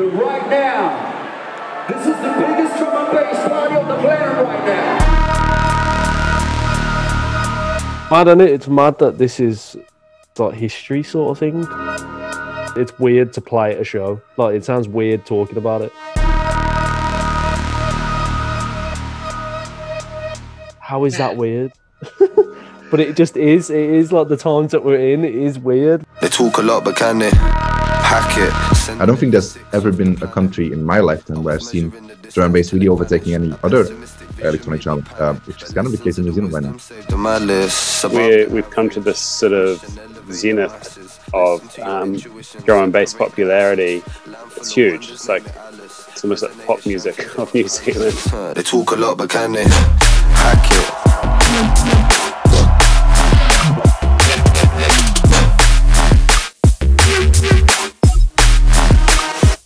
that right now, this is the biggest drum and bass party on the planet right now. Mad, isn't it? It's mad that this is like history sort of thing. It's weird to play at a show. Like, it sounds weird talking about it. How is that weird? But it just is. It is like the times that we're in. It is weird. They talk a lot, but can they hack it? I don't think there's ever been a country in my lifetime where I've seen drum and bass really overtaking any other electronic genre, which is kind of the case in New Zealand right now. We've come to this sort of zenith of drum and bass popularity. It's huge. It's almost like pop music of New Zealand. They talk a lot, but can they hack it?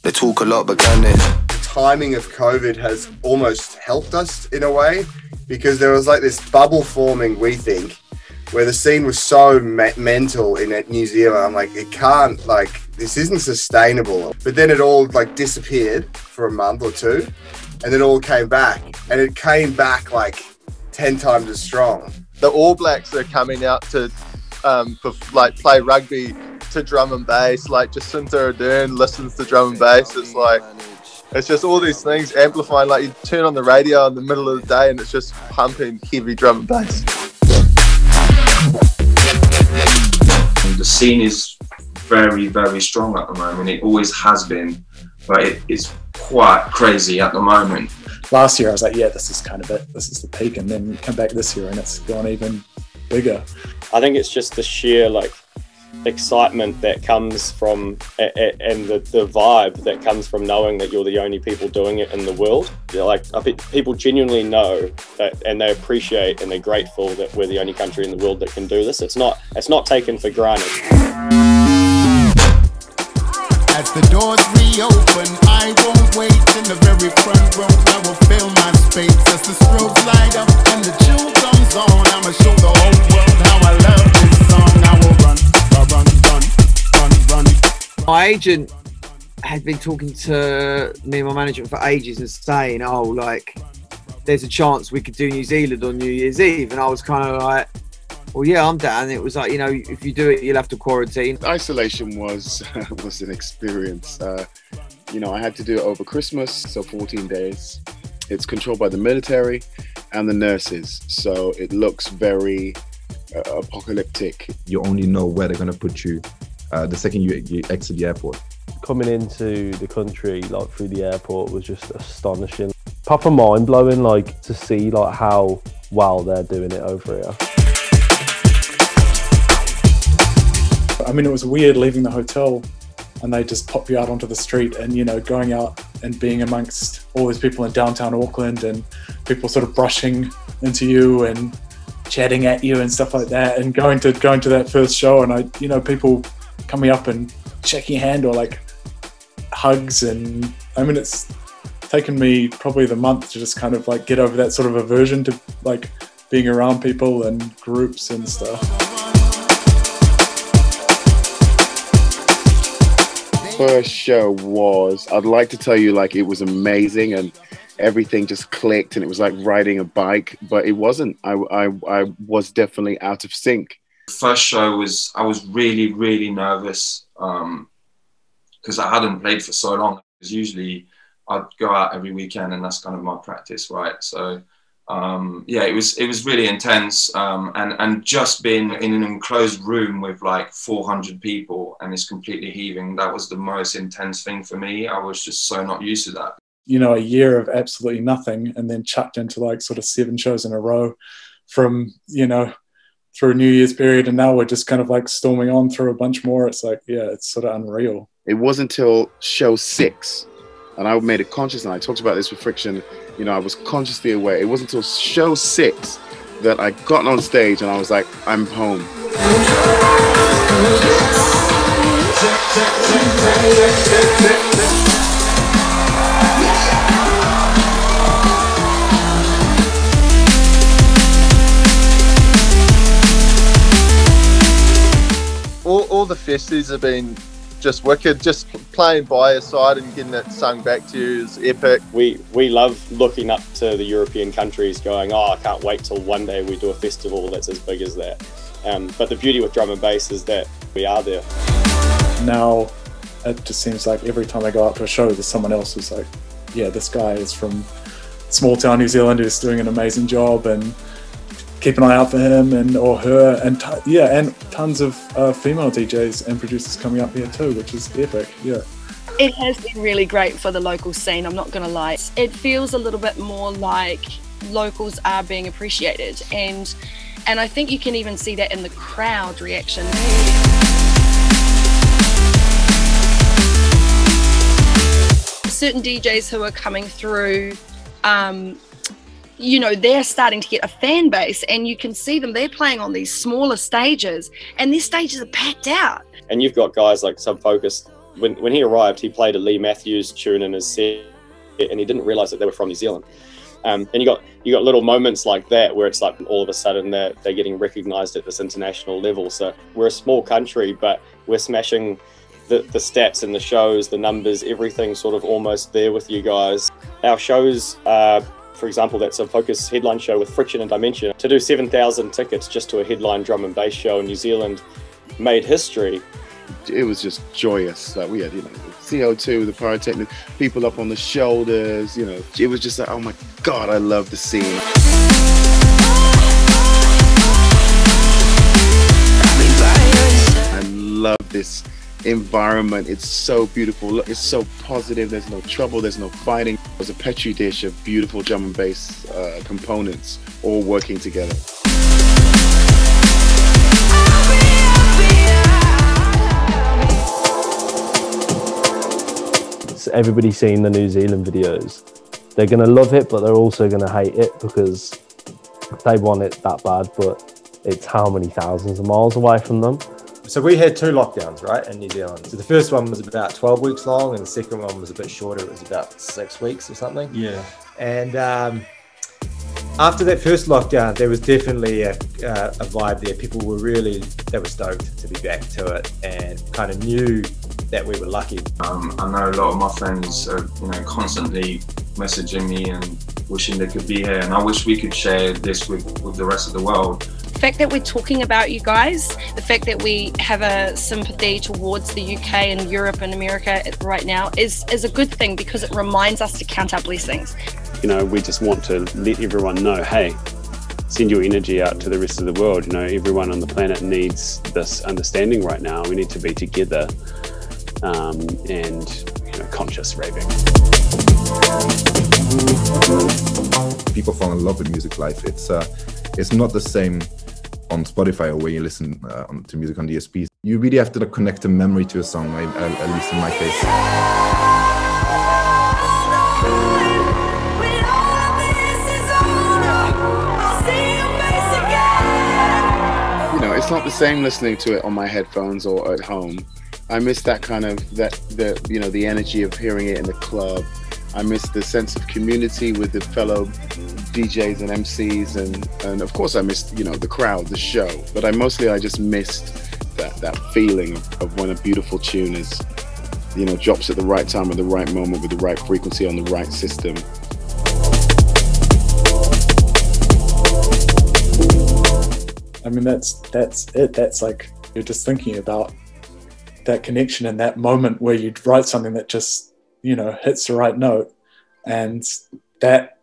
They talk a lot, but can they? The timing of COVID has almost helped us in a way, because there was like this bubble forming, we think, where the scene was so mental in New Zealand. I'm like, it can't, like, this isn't sustainable. But then it all like disappeared for a month or two, and it all came back, and it came back like 10 times as strong. The All Blacks are coming out to play rugby to drum and bass. Like Jacinta Ardern listens to drum and bass. It's just all these things amplifying. Like, you turn on the radio in the middle of the day and it's just pumping heavy drum and bass. The scene is very, very strong at the moment. It always has been, but it's quite crazy at the moment. Last year I was like, yeah, this is kind of it. This is the peak. And then come back this year and it's gone even bigger. I think it's just the sheer excitement that comes from and the vibe that comes from knowing that you're the only people doing it in the world. People genuinely know that, and they appreciate and they're grateful that we're the only country in the world that can do this. It's not taken for granted. As the doors reopen, I won't wait in the very front row. I will fill my space as the strobes light up and the chill comes on. I'ma show the whole world how I love this song. I will run. My agent had been talking to me and my management for ages and saying, oh, like, there's a chance we could do New Zealand on New Year's Eve. And I was kind of like, well, yeah, I'm down. It was like, you know, if you do it, you'll have to quarantine. Isolation was an experience. You know, I had to do it over Christmas, so 14 days. It's controlled by the military and the nurses, so it looks very apocalyptic. You only know where they're going to put you the second you exit the airport. Coming into the country, like, through the airport was just astonishing. Proper mind-blowing, like, to see, like, how well they're doing it over here. I mean, it was weird leaving the hotel and they just pop you out onto the street and, you know, going out and being amongst all these people in downtown Auckland and people sort of brushing into you and chatting at you and stuff like that, and going to that first show and people coming up and shaking your hand or like hugs. And I mean, it's taken me probably the month to just kind of like get over that sort of aversion to like being around people and groups and stuff. First show was, I'd like to tell you, like, it was amazing and everything just clicked and it was like riding a bike, but it wasn't. I was definitely out of sync. First show was, I was really, really nervous because I hadn't played for so long. Because usually I'd go out every weekend and that's kind of my practice, right? So yeah, it was really intense, and just being in an enclosed room with like 400 people and it's completely heaving, that was the most intense thing for me. I was just so not used to that. You know, a year of absolutely nothing and then chucked into like sort of 7 shows in a row from, you know, through New Year's period, and now we're just kind of like storming on through a bunch more. It's like, yeah, it's sort of unreal. It wasn't until show 6, and I made it conscious, and I talked about this with Friction, you know, I was consciously aware. It wasn't until show 6 that I got on stage and I was like, I'm home. All the festivals have been just wicked. Just playing by your side and getting it sung back to you is epic. We love looking up to the European countries going, oh, I can't wait till one day we do a festival that's as big as that. But the beauty with drum and bass is that we are there. Now, it just seems like every time I go out to a show, there's someone else who's like, yeah, this guy is from small town New Zealand who's doing an amazing job, and keep an eye out for him and or her, and and tons of female DJs and producers coming up here too, which is epic. Yeah, it has been really great for the local scene, I'm not gonna lie. It feels a little bit more like locals are being appreciated, and I think you can even see that in the crowd reaction. Certain DJs who are coming through, you know, they're starting to get a fan base, and you can see them, they're playing on these smaller stages, and these stages are packed out. And you've got guys like Subfocus, when he arrived, he played a Lee Matthews tune in his set, and he didn't realize that they were from New Zealand. And you got little moments like that where it's like all of a sudden they're getting recognized at this international level. So we're a small country, but we're smashing the stats and the shows, the numbers, everything sort of almost there with you guys. Our shows, for example, that Subfocus headline show with Friction and Dimension, to do 7,000 tickets just to a headline drum and bass show in New Zealand made history. It was just joyous. Like we had, you know, CO2, the pyrotechnic, people up on the shoulders, you know. It was just like, oh my God, I love the scene. I love this environment. It's so beautiful. It's so positive. There's no trouble. There's no fighting. There's a petri dish of beautiful drum and bass components all working together. Everybody's seen the New Zealand videos. They're gonna love it, but they're also gonna hate it because they want it that bad, but it's how many thousands of miles away from them. So we had 2 lockdowns, right, in New Zealand. So the first one was about 12 weeks long, and the second one was a bit shorter. It was about 6 weeks or something. Yeah. And after that first lockdown, there was definitely a vibe there. People were they were stoked to be back to it, and kind of knew that we were lucky. I know a lot of my friends are, you know, constantly messaging me and wishing they could be here, and I wish we could share this with the rest of the world. The fact that we're talking about you guys, the fact that we have a sympathy towards the UK and Europe and America right now is a good thing, because it reminds us to count our blessings. You know, we just want to let everyone know, hey, send your energy out to the rest of the world. You know, everyone on the planet needs this understanding right now. We need to be together and, you know, conscious raving. People fall in love with music live. It's not the same on Spotify or where you listen to music on DSPs. You really have to connect a memory to a song, at least in my case. You know, it's not the same listening to it on my headphones or at home. I miss that kind of the energy of hearing it in the club. I miss the sense of community with the fellow DJs and MCs, and of course I missed, you know, the crowd, the show. But I just missed that feeling of when a beautiful tune is, you know, drops at the right time at the right moment with the right frequency on the right system. I mean, that's it. That's like, you're just thinking about that connection in that moment where you write something that just, you know, hits the right note, and that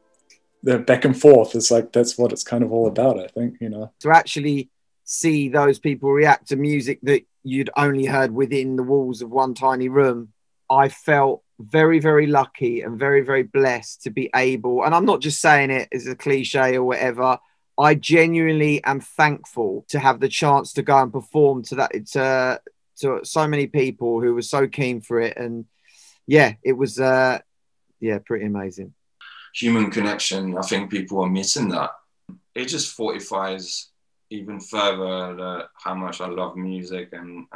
the back and forth is like, that's what it's kind of all about, I think, you know. To actually see those people react to music that you'd only heard within the walls of one tiny room, I felt very, very lucky and very, very blessed to be able, and I'm not just saying it as a cliche or whatever, I genuinely am thankful to have the chance to go and perform to so many people who were so keen for it. And yeah, it was pretty amazing. Human connection, I think people are missing that. It just fortifies even further how much I love music and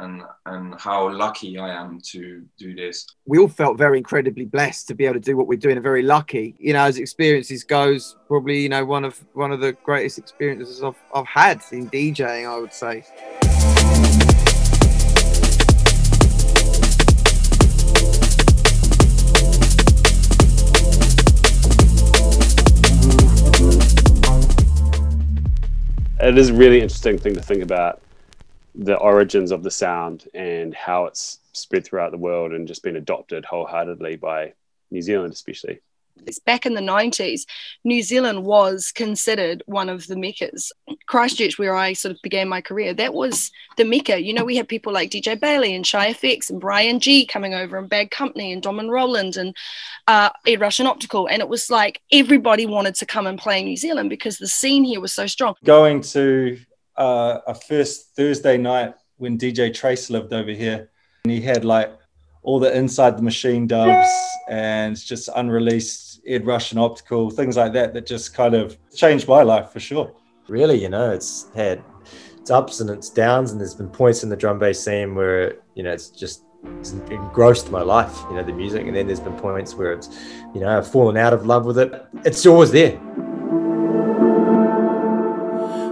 how lucky I am to do this. We all felt very incredibly blessed to be able to do what we're doing, and very lucky. You know, as experiences goes, probably, you know, one of the greatest experiences I've had in DJing, I would say. it is a really interesting thing to think about, the origins of the sound and how it's spread throughout the world and just been adopted wholeheartedly by New Zealand especially. It's back in the 90s, New Zealand was considered one of the meccas. Christchurch, where I sort of began my career, that was the mecca. You know, we had people like DJ Bailey and Shy FX and Brian G coming over and Bad Company and Dom and Roland and Ed Russian Optical. And it was like everybody wanted to come and play in New Zealand because the scene here was so strong. Going to a first Thursday night when DJ Trace lived over here, and he had like all the Inside the Machine dubs and just unreleased Ed Russian Optical, things like that, that just kind of changed my life for sure. Really, you know, it's had its ups and its downs, and there's been points in the drum bass scene where, you know, it's engrossed my life, you know, the music, and then there's been points where it's, you know, I've fallen out of love with it. It's always there.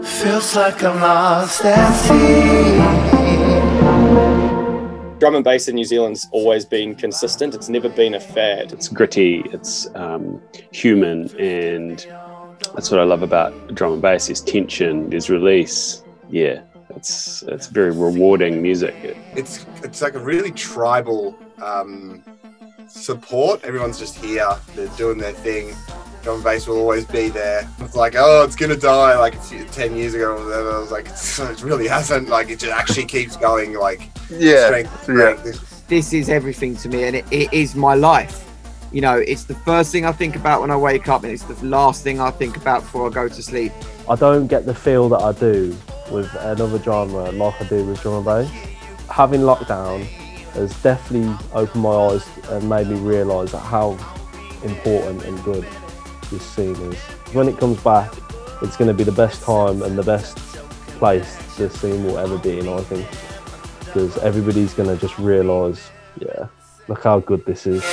Feels like I'm lost at sea. Drum and bass in New Zealand's always been consistent. It's never been a fad. It's gritty, it's human, and that's what I love about drum and bass. There's tension, there's release. Yeah, it's very rewarding music. It's like a really tribal support. Everyone's just here, they're doing their thing. Drum and bass will always be there. It's like, oh, it's gonna die like 10 years ago or whatever. I was like, it really hasn't. Like, it just actually keeps going. Like, strength. This is everything to me, and it is my life. You know, it's the first thing I think about when I wake up, and it's the last thing I think about before I go to sleep. I don't get the feel that I do with another genre like I do with drum and bass. Having lockdown has definitely opened my eyes and made me realise how important and good this scene is. When it comes back, it's going to be the best time and the best place this scene will ever be in, I think, because everybody's going to just realise, yeah, look how good this is.